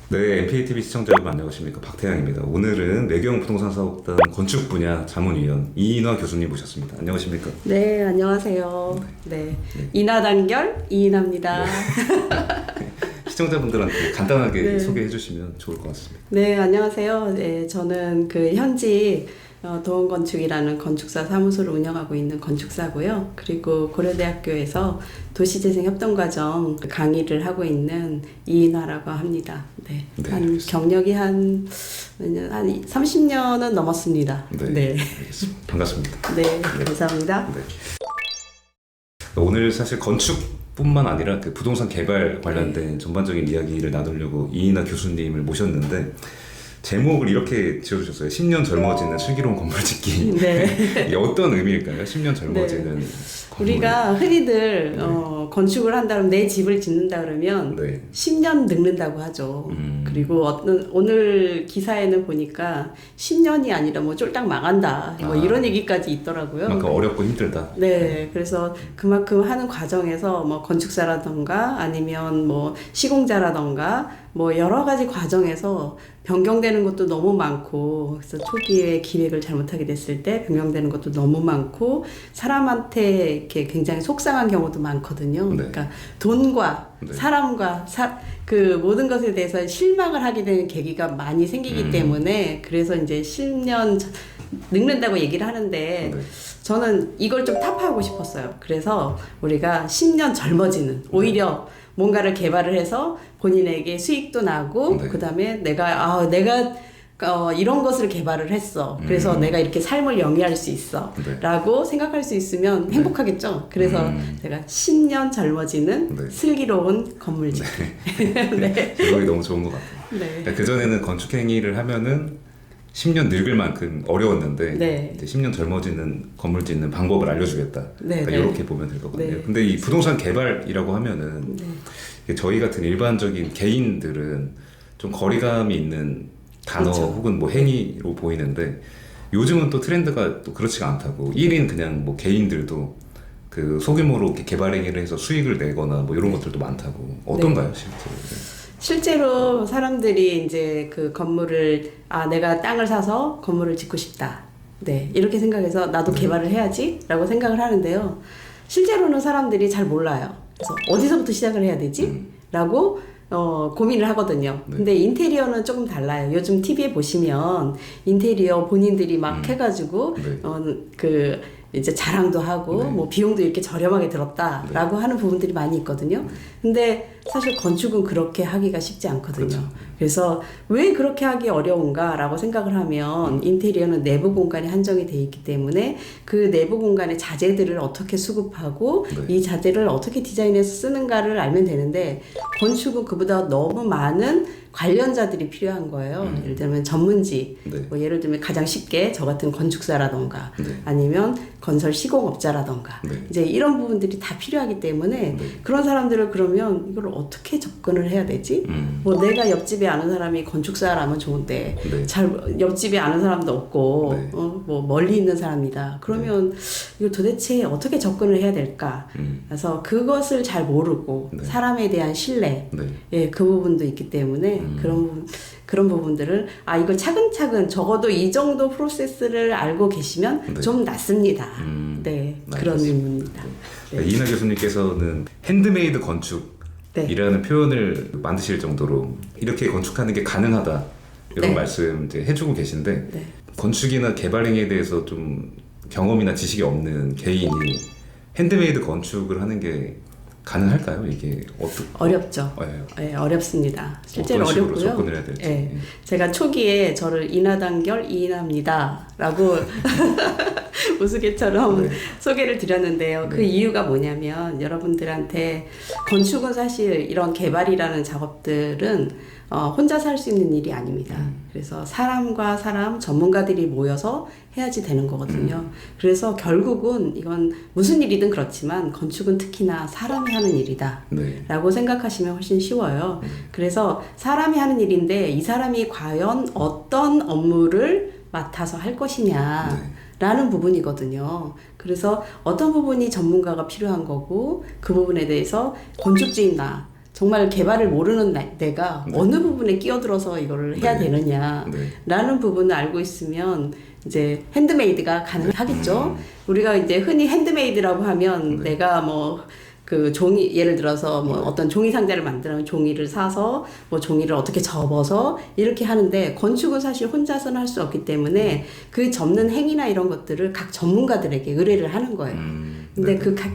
네, MPATV 시청자 여러분 안녕하십니까, 박태양입니다. 오늘은 매경 부동산 사업단 건축 분야 자문위원 이인화 교수님 모셨습니다. 안녕하십니까? 네, 안녕하세요. 네, 인하단결 이인화입니다. 시청자분들한테 간단하게 네. 소개해 주시면 좋을 것 같습니다. 네, 안녕하세요. 네, 저는 현직 도원건축이라는 건축사 사무소를 운영하고 있는 건축사고요. 그리고 고려대학교에서 도시재생협동과정 강의를 하고 있는 이인화라고 합니다. 네, 네, 한 알겠습니다. 경력이 한 30년은 넘었습니다. 네, 네, 알겠습니다. 반갑습니다. 네, 감사합니다. 네. 오늘 사실 건축뿐만 아니라 그 부동산 개발 관련된 전반적인 이야기를 나누려고 이인화 교수님을 모셨는데, 제목을 이렇게 지어주셨어요. 10년 젊어지는 슬기로운 건물 짓기. 네. 이게 어떤 의미일까요? 10년 젊어지는 건물. 우리가 흔히들 건축을 한다면 내 집을 짓는다 그러면 네. 10년 늙는다고 하죠. 그리고 오늘 기사에는 보니까 10년이 아니라 뭐 쫄딱 망한다. 뭐 이런 얘기까지 있더라고요. 그만큼 어렵고 힘들다. 네, 그래서 그만큼 하는 과정에서 뭐 건축사라던가 아니면 뭐 시공자라던가 뭐 여러 가지 과정에서 변경되는 것도 너무 많고, 그래서 초기에 기획을 잘못하게 됐을 때 변경되는 것도 너무 많고, 사람한테 이렇게 굉장히 속상한 경우도 많거든요. 네. 그러니까 돈과 네. 사람과 그 모든 것에 대해서 실망을 하게 되는 계기가 많이 생기기 때문에, 그래서 이제 10년 늙는다고 얘기를 하는데, 네. 저는 이걸 좀 타파하고 싶었어요. 그래서 우리가 10년 젊어지는, 오히려 뭔가를 개발을 해서 본인에게 수익도 나고, 네. 그 다음에 내가 이런 것을 개발을 했어. 그래서 내가 이렇게 삶을 영위할 수 있어. 네. 라고 생각할 수 있으면 행복하겠죠. 그래서 제가 10년 젊어지는 네. 슬기로운 건물 짓기. 네. 제목이 너무 좋은 것 같아요. 네. 그러니까 그전에는 건축행위를 하면은 10년 늙을 만큼 어려웠는데, 네. 이제 10년 젊어지는 건물 짓는 방법을 알려주겠다. 네, 그러니까 네. 이렇게 보면 될 것 같네요. 네. 근데 이 부동산 개발이라고 하면은 이게 저희 같은 일반적인 개인들은 좀 거리감이 있는 단어 그렇죠. 혹은 뭐 행위로 보이는데, 요즘은 또 트렌드가 또 그렇지가 않다고 1인 그냥 뭐 개인들도 그 소규모로 이렇게 개발 행위를 해서 수익을 내거나 뭐 이런 것들도 많다고. 어떤가요, 실제로? 실제로 사람들이 이제 그 건물을, 내가 땅을 사서 건물을 짓고 싶다. 네, 이렇게 생각해서 나도 개발을 해야지 라고 생각을 하는데요. 실제로는 사람들이 잘 몰라요. 그래서 어디서부터 시작을 해야 되지? 라고 고민을 하거든요. 네. 근데 인테리어는 조금 달라요. 요즘 TV에 보시면 인테리어 본인들이 막 해가지고, 네. 이제 자랑도 하고, 네. 뭐 비용도 이렇게 저렴하게 들었다라고 하는 부분들이 많이 있거든요. 근데 사실 건축은 그렇게 하기가 쉽지 않거든요. 그렇죠. 그래서 왜 그렇게 하기 어려운가라고 생각을 하면, 인테리어는 내부 공간이 한정이 돼 있기 때문에 그 내부 공간의 자재들을 어떻게 수급하고 네. 이 자재를 어떻게 디자인해서 쓰는가를 알면 되는데, 건축은 그보다 너무 많은 관련자들이 필요한 거예요. 예를 들면 전문직, 네. 뭐 예를 들면 가장 쉽게 저 같은 건축사라던가, 네. 아니면 건설 시공업자라던가, 네. 이제 이런 부분들이 다 필요하기 때문에 네. 그런 사람들을 그러면 이걸 어떻게 접근을 해야 되지? 뭐 내가 옆집에 아는 사람이 건축사라면 좋은데, 네. 잘 옆집에 아는 사람도 없고, 네. 뭐 멀리 있는 사람이다. 그러면 이걸 도대체 어떻게 접근을 해야 될까? 그래서 그것을 잘 모르고, 네. 사람에 대한 신뢰, 네. 예, 그 부분도 있기 때문에 그런 부분들을 이걸 차근차근 적어도 이 정도 프로세스를 알고 계시면 네. 좀 낫습니다. 네, 그런 알겠습니다. 의미입니다. 네. 이인하 교수님께서는 핸드메이드 건축이라는 네. 표현을 만드실 정도로 이렇게 건축하는 게 가능하다, 이런 네. 말씀 이제 해주고 계신데, 네. 건축이나 개발 행위에 대해서 좀 경험이나 지식이 없는 개인이 핸드메이드 건축을 하는 게 가능할까요? 이게 어렵죠. 네, 어렵습니다. 실제로 어떤 식으로 어렵고요. 접근을 해야 될지. 네. 제가 초기에 저를 인하단결 이인하입니다 라고 우스갯처럼 네. 소개를 드렸는데요. 그 이유가 뭐냐면, 여러분들한테 건축은 사실 이런 개발이라는 작업들은 혼자서 할 수 있는 일이 아닙니다. 그래서 사람과 사람, 전문가들이 모여서 해야지 되는 거거든요. 그래서 결국은 이건 무슨 일이든 그렇지만 건축은 특히나 사람이 하는 일이다. 네. 라고 생각하시면 훨씬 쉬워요. 그래서 사람이 하는 일인데 이 사람이 과연 어떤 업무를 맡아서 할 것이냐 라는 부분이거든요. 그래서 어떤 부분이 전문가가 필요한 거고 그 부분에 대해서 건축주인 나 정말 개발을 모르는 내가 네. 어느 부분에 끼어들어서 이거를 해야 네. 되느냐라는 부분을 알고 있으면 이제 핸드메이드가 가능하겠죠. 우리가 이제 흔히 핸드메이드라고 하면 네. 내가 뭐 그 종이 예를 들어서 뭐 어떤 종이 상자를 만들면 종이를 사서 뭐 종이를 어떻게 접어서 이렇게 하는데 건축은 사실 혼자서는 할 수 없기 때문에 그 접는 행위나 이런 것들을 각 전문가들에게 의뢰를 하는 거예요. 근데 그 각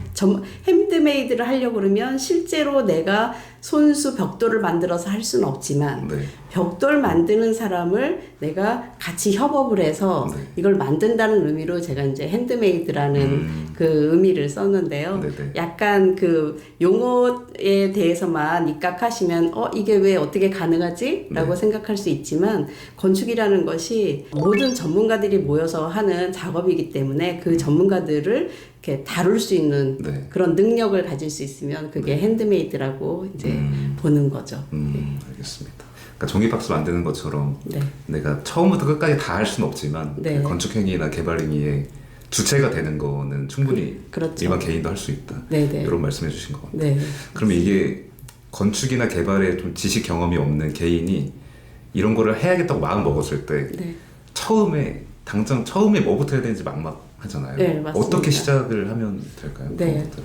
핸드메이드를 하려고 그러면 실제로 내가 손수 벽돌을 만들어서 할 수는 없지만 네. 벽돌 만드는 사람을 내가 같이 협업을 해서 네. 이걸 만든다는 의미로 제가 이제 핸드메이드라는 그 의미를 썼는데요. 네네. 약간 그 용어에 대해서만 입각하시면 이게 왜 어떻게 가능하지? 라고 네. 생각할 수 있지만 건축이라는 것이 모든 전문가들이 모여서 하는 작업이기 때문에 그 전문가들을 이렇게 다룰 수 있는 네. 그런 능력을 가질 수 있으면 그게 핸드메이드라고 이제 보는 거죠. 알겠습니다. 그러니까 종이박스 만드는 것처럼 네. 내가 처음부터 끝까지 다 할 수는 없지만 네. 그 건축행위나 개발행위에 주체가 되는 거는 충분히 그렇죠. 일반 개인도 할 수 있다. 네네. 이런 말씀해 주신 것 같아요. 네. 그러면 이게 건축이나 개발에 좀 지식 경험이 없는 개인이 이런 거를 해야겠다고 마음 먹었을 때 네. 당장 처음에 뭐부터 해야 되는지 막막하잖아요. 네, 맞습니다. 어떻게 시작을 하면 될까요? 네. 그것부터?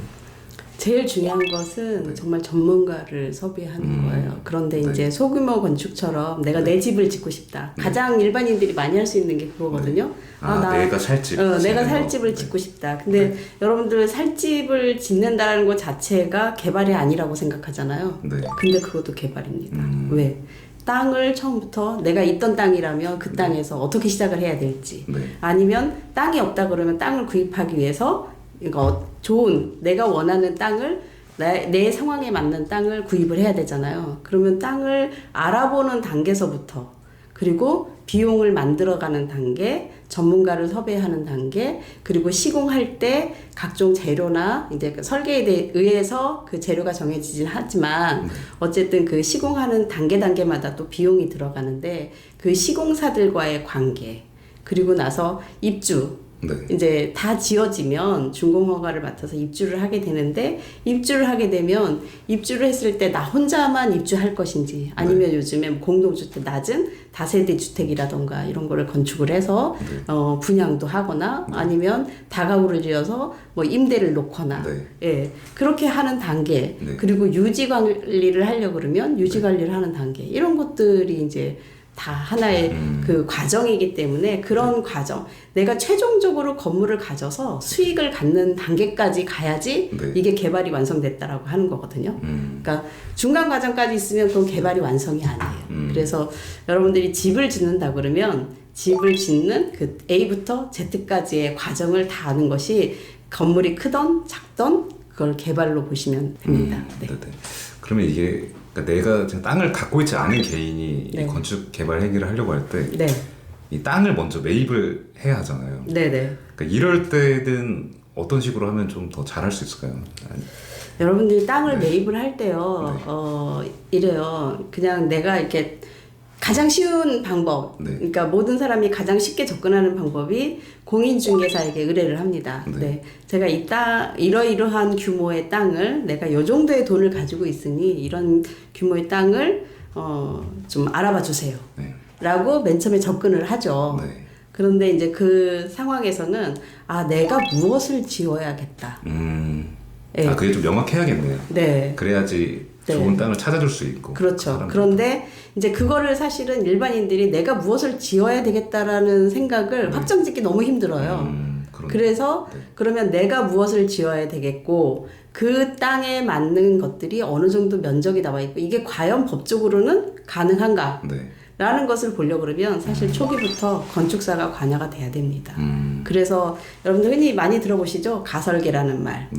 제일 중요한 것은 네. 정말 전문가를 섭외하는 거예요. 그런데 네. 이제 소규모 건축처럼 내가 내 집을 짓고 싶다. 가장 일반인들이 많이 할 수 있는 게 그거거든요. 내가 살 집. 내가 살 거. 집을 네. 짓고 싶다. 근데 여러분들 살 집을 짓는다는 것 자체가 개발이 아니라고 생각하잖아요. 네. 근데 그것도 개발입니다. 왜? 땅을 처음부터 내가 있던 땅이라면 그 땅에서 어떻게 시작을 해야 될지 네. 아니면 땅이 없다 그러면 땅을 구입하기 위해서 이거 좋은 내가 원하는 땅을 내 상황에 맞는 땅을 구입을 해야 되잖아요. 그러면 땅을 알아보는 단계서부터 그리고 비용을 만들어가는 단계, 전문가를 섭외하는 단계, 그리고 시공할 때 각종 재료나 이제 그 설계에 의해서 그 재료가 정해지진 하지만 어쨌든 그 시공하는 단계마다 또 비용이 들어가는데 그 시공사들과의 관계, 그리고 나서 입주, 네. 이제 다 지어지면 준공허가를 맡아서 입주를 하게 되는데 입주를 하게 되면 입주를 했을 때 나 혼자만 입주할 것인지 아니면 요즘에 뭐 공동주택 낮은 다세대 주택이라던가 이런 거를 건축을 해서 분양도 하거나 아니면 다가구를 지어서 뭐 임대를 놓거나 예 그렇게 하는 단계 그리고 유지 관리를 하려고 그러면 유지 관리를 하는 단계 이런 것들이 이제 다 하나의 그 과정이기 때문에 그런 과정 내가 최종적으로 건물을 가져서 수익을 갖는 단계까지 가야지 이게 개발이 완성됐다라고 하는 거거든요. 그러니까 중간 과정까지 있으면 그건 개발이 완성이 아니에요. 그래서 여러분들이 집을 짓는다 그러면 집을 짓는 그 A부터 Z까지의 과정을 다 아는 것이 건물이 크던 작던 그걸 개발로 보시면 됩니다. 네. 그러면 이게 그러니까 내가 지금 땅을 갖고 있지 않은 개인이 이 건축 개발 행위를 하려고 할 때 이 땅을 먼저 매입을 해야 하잖아요. 네네. 그러니까 이럴 때는 어떤 식으로 하면 좀 더 잘할 수 있을까요? 여러분들이 땅을 매입을 할 때요, 이래요. 그냥 내가 이렇게 가장 쉬운 방법, 그러니까 모든 사람이 가장 쉽게 접근하는 방법이 공인중개사에게 의뢰를 합니다. 네. 제가 이 땅, 이러이러한 규모의 땅을 내가 요 정도의 돈을 가지고 있으니 이런 규모의 땅을 좀 알아봐 주세요. 라고 맨 처음에 접근을 하죠. 그런데 이제 그 상황에서는 내가 무엇을 지어야겠다. 그게 좀 명확해야겠네요. 네. 그래야지 좋은 땅을 찾아줄 수 있고. 그렇죠. 그런데 이제 그거를 사실은 일반인들이 내가 무엇을 지어야 되겠다라는 생각을 확정짓기 너무 힘들어요. 그래서 그러면 내가 무엇을 지어야 되겠고 그 땅에 맞는 것들이 어느 정도 면적이 나와 있고 이게 과연 법적으로는 가능한가? 라는 것을 보려고 그러면 사실 초기부터 건축사가 관여가 돼야 됩니다. 그래서 여러분들 흔히 많이 들어보시죠? 가설계라는 말.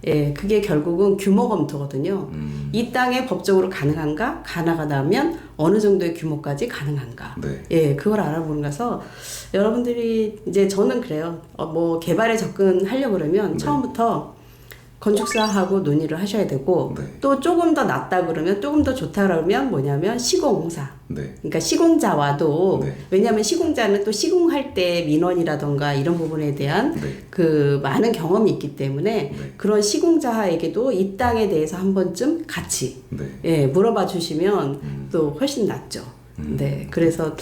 예, 그게 결국은 규모 검토거든요. 이 땅에 법적으로 가능한가? 가능하다면 어느 정도의 규모까지 가능한가? 예, 그걸 알아보는 거라서 여러분들이 이제 저는 그래요. 뭐 개발에 접근하려고 그러면 처음부터 건축사하고 논의를 하셔야 되고 네. 또 조금 더 낫다 그러면 조금 더 좋다 그러면 뭐냐면 시공사. 네. 그러니까 시공자와도 네. 왜냐하면 시공자는 또 시공할 때 민원이라던가 이런 부분에 대한 네. 그 많은 경험이 있기 때문에 네. 그런 시공자에게도 이 땅에 대해서 한 번쯤 같이 네. 예, 물어봐 주시면 또 훨씬 낫죠. 네, 그래서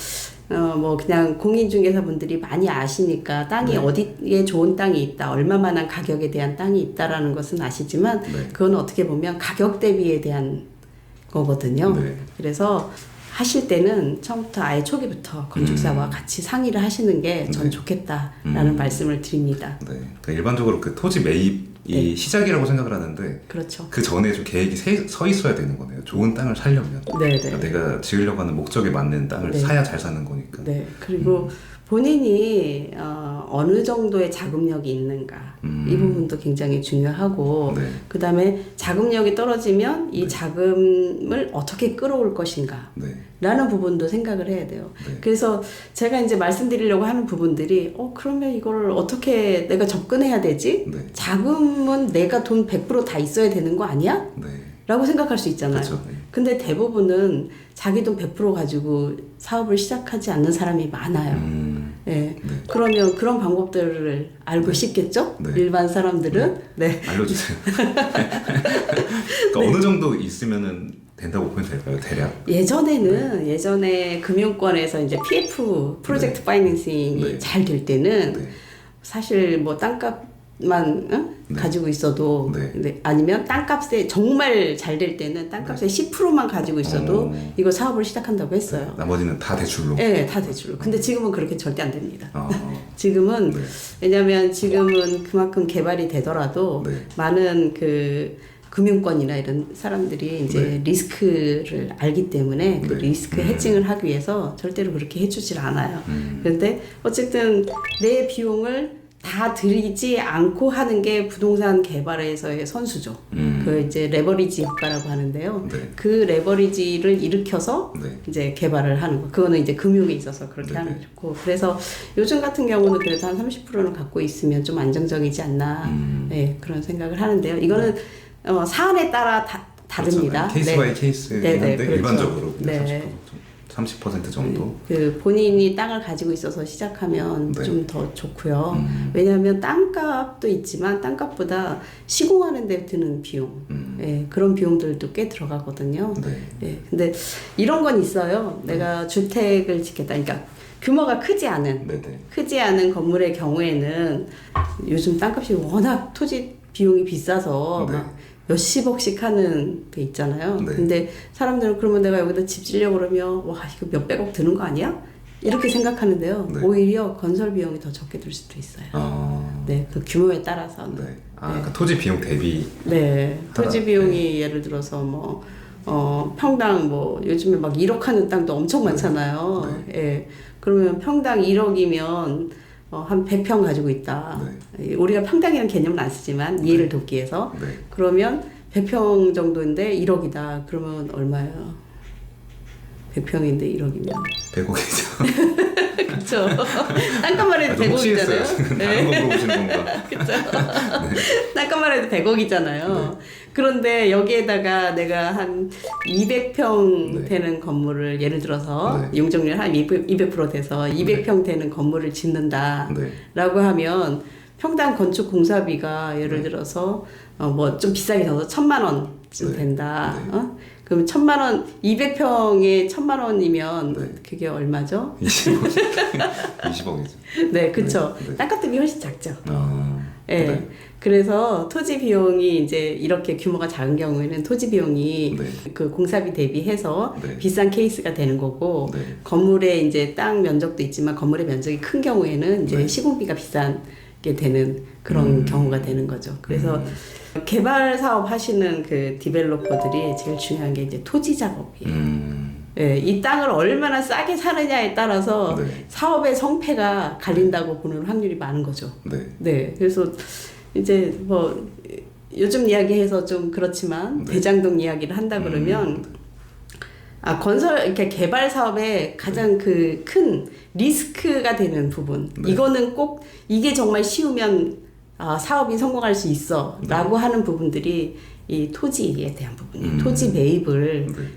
뭐 그냥 공인중개사분들이 많이 아시니까 땅이 네. 어디에 좋은 땅이 있다, 얼마만한 가격에 대한 땅이 있다라는 것은 아시지만 네. 그건 어떻게 보면 가격 대비에 대한 거거든요. 네. 그래서 하실 때는 처음부터 아예 초기부터 건축사와 같이 상의를 하시는 게 전 네. 좋겠다라는 말씀을 드립니다. 네. 그러니까 일반적으로 그 토지 매입이 네. 시작이라고 생각을 하는데 그렇죠. 그 전에 좀 계획이 서 있어야 되는 거네요. 좋은 땅을 사려면. 네, 그러니까 네. 내가 지으려고 하는 목적에 맞는 땅을 네. 사야 잘 사는 거니까. 네. 그리고 본인이 어느 정도의 자금력이 있는가 이 부분도 굉장히 중요하고 네. 그 다음에 자금력이 떨어지면 이 네. 자금을 어떻게 끌어올 것인가 네. 라는 부분도 생각을 해야 돼요. 네. 그래서 제가 이제 말씀드리려고 하는 부분들이 그러면 이걸 어떻게 내가 접근해야 되지? 네. 자금은 내가 돈 100% 다 있어야 되는 거 아니야? 네. 라고 생각할 수 있잖아요. 그렇죠. 네. 근데 대부분은 자기 돈 100% 가지고 사업을 시작하지 않는 사람이 많아요. 예. 네. 그러면 그런 방법들을 알고 싶겠죠? 네. 일반 사람들은? 네. 알려주세요. 그러니까 어느 정도 있으면은 된다고 보면 될까요? 대략? 예전에 금융권에서 이제 PF, 프로젝트 파이낸싱이 네. 잘 될 때는 네. 사실 뭐 땅값만 네. 가지고 있어도 네. 근데 아니면 땅값에 정말 잘 될 때는 땅값의 10%만 가지고 있어도 이거 사업을 시작한다고 했어요. 나머지는 다 대출로. 네, 다 대출로. 근데 지금은 그렇게 절대 안 됩니다. 지금은 네. 왜냐하면 지금은 그만큼 개발이 되더라도 네. 많은 그 금융권이나 이런 사람들이 이제 네. 리스크를 알기 때문에 그 네. 리스크 해칭을 하기 위해서 절대로 그렇게 해주질 않아요. 그런데 어쨌든 내 비용을 다 들이지 않고 하는 게 부동산 개발에서의 선수죠. 그 이제 레버리지 효과라고 하는데요. 네. 그 레버리지를 일으켜서 네. 이제 개발을 하는 거. 그거는 이제 금융에 있어서 그렇게 네네. 하는 게 좋고. 그래서 요즘 같은 경우는 그래도 한 30%는 갖고 있으면 좀 안정적이지 않나. 네, 그런 생각을 하는데요. 이거는 사안에 따라 다릅니다. 그렇죠. 케이스 바이 케이스긴 네, 한데 그렇죠. 일반적으로 네. 30% 정도. 그 본인이 땅을 가지고 있어서 시작하면 네. 좀 더 좋고요. 왜냐하면 땅값도 있지만 땅값보다 시공하는 데 드는 비용, 예, 그런 비용들도 꽤 들어가거든요. 네. 예, 근데 이런 건 있어요. 내가 주택을 짓겠다. 그러니까 규모가 크지 않은 건물의 경우에는 요즘 땅값이 워낙 토지 비용이 비싸서 네. 막 몇십억씩 하는 데 있잖아요. 네. 근데 사람들은 그러면 내가 여기다 집 지려고 그러면 와 이거 몇백억 드는 거 아니야? 이렇게 생각하는데요. 네. 오히려 건설 비용이 더 적게 들 수도 있어요. 네, 그 규모에 따라서는. 네. 그러니까 토지 비용 대비. 네, 토지 하다. 비용이 예를 들어서 뭐 평당 뭐 요즘에 막 1억 하는 땅도 엄청 많잖아요. 예, 그러면 평당 1억이면 한 100평 가지고 있다. 우리가 평당이라는 개념은 안 쓰지만 이해를 돕기 위해서. 네. 그러면 100평 정도인데 1억이다. 그러면 얼마예요? 100평인데 1억이면. 100억이죠. 그렇죠. 땅값만 해도 100억이잖아요. 다른 거 물어보시는 건가? 그렇죠. 땅값만 해도 100억이잖아요. 그런데 여기에다가 내가 한 200평 네. 되는 건물을 예를 들어서 네. 용적률 한 200% 돼서 200평 되는 건물을 짓는다 네. 라고 하면 평당 건축 공사비가 예를 네. 들어서 뭐 좀 비싸게 줘서 1,000만 원쯤 네. 된다. 네. 그럼 1,000만 원, 200평에 1,000만 원이면 네. 그게 얼마죠? 20억이죠. 네, 그쵸. 네. 땅값 대비 훨씬 작죠. 네. 네. 그래서 토지 비용이 이제 이렇게 규모가 작은 경우에는 토지 비용이 네. 그 공사비 대비해서 네. 비싼 케이스가 되는 거고 네. 건물의 이제 땅 면적도 있지만 건물의 면적이 큰 경우에는 이제 네. 시공비가 비싼 게 되는 그런 경우가 되는 거죠. 그래서 개발 사업 하시는 그 디벨로퍼들이 제일 중요한 게 이제 토지 작업이에요. 예, 이 땅을 얼마나 싸게 사느냐에 따라서 네. 사업의 성패가 갈린다고 보는 확률이 많은 거죠. 네. 네, 그래서 이제 뭐 요즘 이야기해서 좀 그렇지만 네. 대장동 이야기를 한다 그러면 건설 이렇게 개발 사업의 가장 그 큰 리스크가 되는 부분 네. 이거는 꼭 이게 정말 쉬우면 사업이 성공할 수 있어라고 하는 부분들이 이 토지에 대한 부분이에요. 토지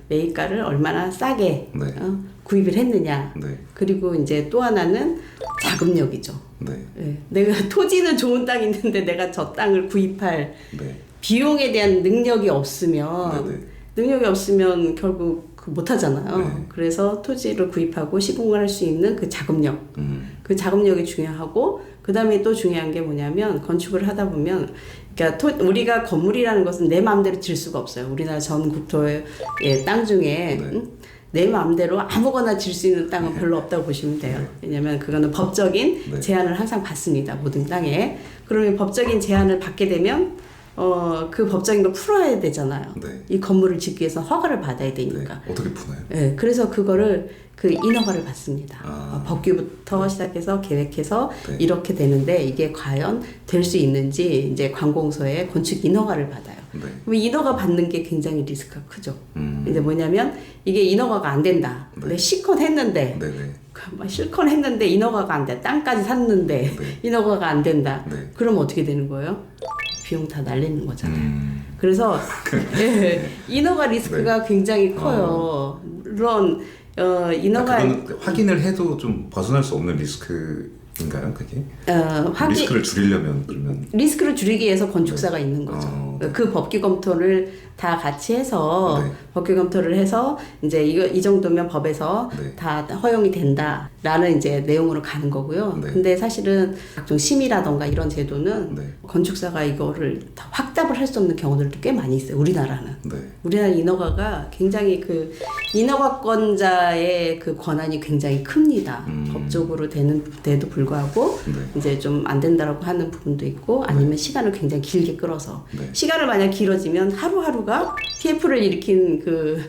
매입가를 얼마나 싸게 네. 구입을 했느냐. 네. 그리고 이제 또 하나는 자금력이죠. 네. 예, 내가 토지는 좋은 땅이 있는데 내가 저 땅을 구입할 네. 비용에 대한 능력이 없으면 네. 결국 못 하잖아요. 네. 그래서 토지를 구입하고 시공을 할 수 있는 그 자금력, 그 자금력이 중요하고 그 다음에 또 중요한 게 뭐냐면 건축을 하다 보면 그러니까 우리가 건물이라는 것은 내 마음대로 질 수가 없어요. 우리나라 전 국토의 땅 중에 네. 내 마음대로 아무거나 질 수 있는 땅은 별로 없다고 보시면 돼요. 왜냐하면 그거는 법적인 네. 제한을 항상 받습니다. 모든 땅에. 그러면 법적인 제한을 받게 되면 그 법적인 걸 풀어야 되잖아요. 네. 이 건물을 짓기 위해서 허가를 받아야 되니까. 네. 어떻게 푸나요? 네, 그래서 그거를 그 인허가를 받습니다. 아. 법규부터 시작해서 계획해서 네. 이렇게 되는데 이게 과연 될 수 있는지 이제 관공서에 건축 인허가를 받아요. 네. 그럼 인허가 받는 게 굉장히 리스크가 크죠. 음. 이제 뭐냐면 이게 인허가가 안 된다. 네. 근데 실컷 했는데 네네. 실컷 했는데 인허가가 안 돼. 땅까지 샀는데 네. 인허가가 안 된다. 네. 그럼 어떻게 되는 거예요? 비용 다 날리는 거잖아요. 음. 그래서 인허가 리스크가 굉장히 커요. 물론 인허가 그건 확인을 해도 좀 벗어날 수 없는 리스크인가요, 그게? 리스크를 줄이려면 그러면 리스크를 줄이기 위해서 건축사가 있는 거죠. 네. 그 법규 검토를 다 같이 해서 네. 법규 검토를 해서 이제 이 정도면 법에서 네. 다 허용이 된다라는 이제 내용으로 가는 거고요. 네. 근데 사실은 각종 심의라던가 이런 제도는 네. 건축사가 이거를 다 확답을 할 수 없는 경우들도 꽤 많이 있어요. 우리나라는. 네. 우리나라 인허가가 굉장히 그 인허가권자의 그 권한이 굉장히 큽니다. 법적으로 되는데도 불구하고 네. 이제 좀 안 된다라고 하는 부분도 있고 아니면 시간을 굉장히 길게 끌어서 네. 시간을 만약 길어지면 하루하루가 PF를 일으킨 그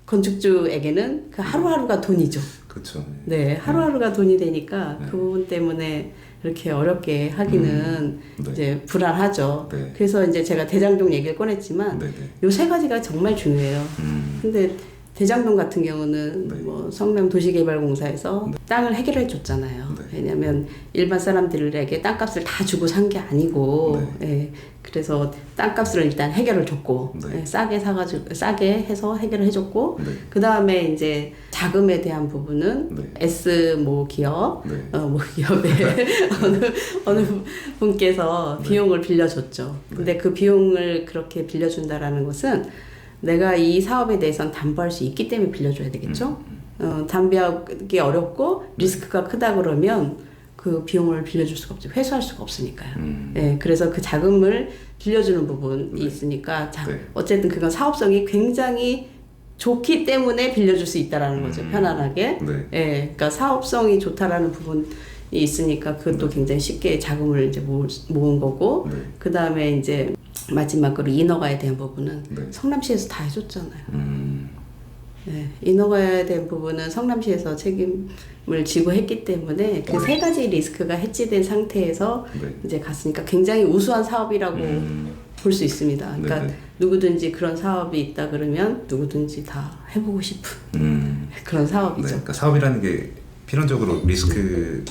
건축주에게는 그 하루하루가 돈이죠. 그렇죠. 네, 하루하루가 돈이 되니까 그 부분 때문에 이렇게 어렵게 하기는 네. 이제 불안하죠. 네. 그래서 이제 제가 대장동 얘기를 꺼냈지만 네네. 요 세 가지가 정말 중요해요. 근데 대장동 같은 경우는 네. 뭐 성남 도시개발공사에서 땅을 해결해 줬잖아요. 네. 왜냐하면 일반 사람들에게 땅값을 다 주고 산 게 아니고, 예, 그래서 땅값을 일단 해결을 줬고, 네. 예, 싸게 해서 해결을 해줬고, 네. 그 다음에 이제 자금에 대한 부분은 네. S 모 기업, 네. 모 기업의 어느 분께서 비용을 빌려줬죠. 근데 그 비용을 그렇게 빌려준다라는 것은 내가 이 사업에 대해서는 담보할 수 있기 때문에 빌려줘야 되겠죠. 담보하기 어렵고 리스크가 크다 그러면 그 비용을 빌려줄 수가 없죠. 회수할 수가 없으니까요. 예, 그래서 그 자금을 빌려주는 부분이 있으니까 네. 어쨌든 그건 사업성이 굉장히 좋기 때문에 빌려줄 수 있다라는 거죠. 편안하게. 네. 예, 그러니까 사업성이 좋다라는 부분이 있으니까 그것도 굉장히 쉽게 자금을 이제 모은 거고, 네. 그 다음에 이제 마지막으로 인허가에 대한 부분은 네. 성남시에서 다 해줬잖아요. 네, 인허가에 대한 부분은 성남시에서 책임을 지고 했기 때문에 그 세 가지 리스크가 해지된 상태에서 네. 이제 갔으니까 굉장히 우수한 사업이라고 볼 수 있습니다. 그러니까 네네. 누구든지 그런 사업이 있다 그러면 누구든지 다 해보고 싶은 그런 네. 사업이죠. 그러니까 사업이라는 게 필연적으로 리스크를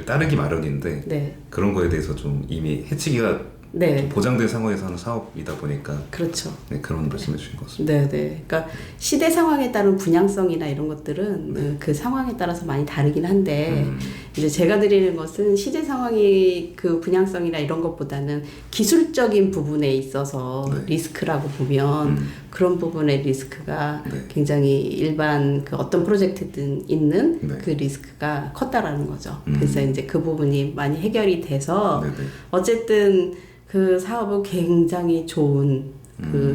따르기 마련인데 네, 그런 거에 대해서 좀 이미 해치기가 네, 좀 보장된 상황에서 하는 사업이다 보니까 그렇죠. 네, 그런 말씀해 주신 것 같습니다. 네, 네. 그러니까 시대 상황에 따른 분양성이나 이런 것들은 그 상황에 따라서 많이 다르긴 한데 이제 제가 드리는 것은 시대 상황이 그 분양성이나 이런 것보다는 기술적인 부분에 있어서 네. 리스크라고 보면 그런 부분의 리스크가 네. 굉장히 일반 그 어떤 프로젝트든 있는 네. 그 리스크가 컸다라는 거죠. 그래서 이제 그 부분이 많이 해결이 돼서 네네. 어쨌든 그 사업은 굉장히 좋은 그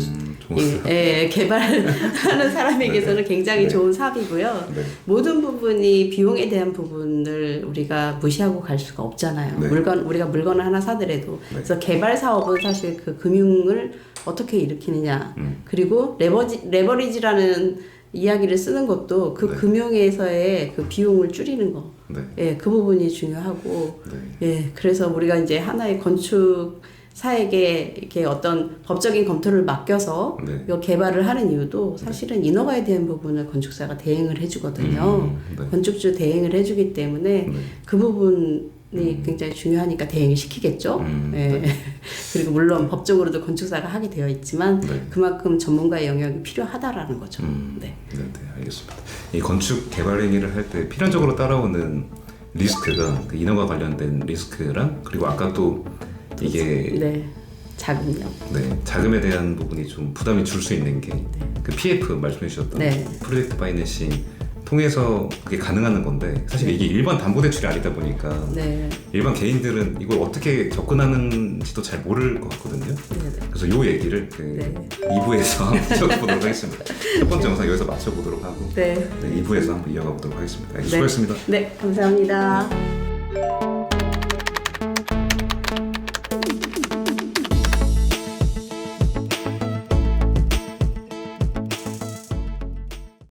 개발하는 사람에게서는 굉장히 네. 좋은 사업이고요. 네. 모든 부분이 비용에 대한 부분을 우리가 무시하고 갈 수가 없잖아요. 네. 우리가 물건을 하나 사더라도. 네. 그래서 개발 사업은 사실 그 금융을 어떻게 일으키느냐. 그리고 레버리지라는 이야기를 쓰는 것도 그 네. 금융에서의 그 비용을 줄이는 거. 네. 예, 그 부분이 중요하고. 네. 예, 그래서 우리가 이제 하나의 건축사에게 이렇게 어떤 법적인 검토를 맡겨서 네. 이 개발을 하는 이유도 사실은 인허가에 대한 부분을 건축사가 대행을 해주거든요. 네. 건축주 대행을 해주기 때문에 네. 그 부분 굉장히 중요하니까 대행을 시키겠죠. 네. 그리고 물론 법적으로도 건축사가 하게 되어 있지만 네. 그만큼 전문가의 영역이 필요하다라는 거죠. 네. 네, 알겠습니다. 이 건축 개발 행위를 할 때 필연적으로 따라오는 리스크가 그 인허가 관련된 리스크랑 그리고 아까 또 이게 네. 자금요. 네, 자금에 대한 부분이 좀 부담이 줄 수 있는 게 그 PF 말씀해 주셨던 네. 프로젝트 파이낸싱 통해서 그게 가능한 건데 사실 이게 일반 담보대출이 아니다 보니까 네. 일반 개인들은 이걸 어떻게 접근하는지도 잘 모를 것 같거든요. 네. 그래서 요 얘기를 그 네. 2부에서 여쭤보도록 하겠습니다. 첫 번째 영상 여기서 마쳐보도록 하고 네. 2부에서 한번 이어가 보도록 하겠습니다. 수고하셨습니다. 네, 감사합니다.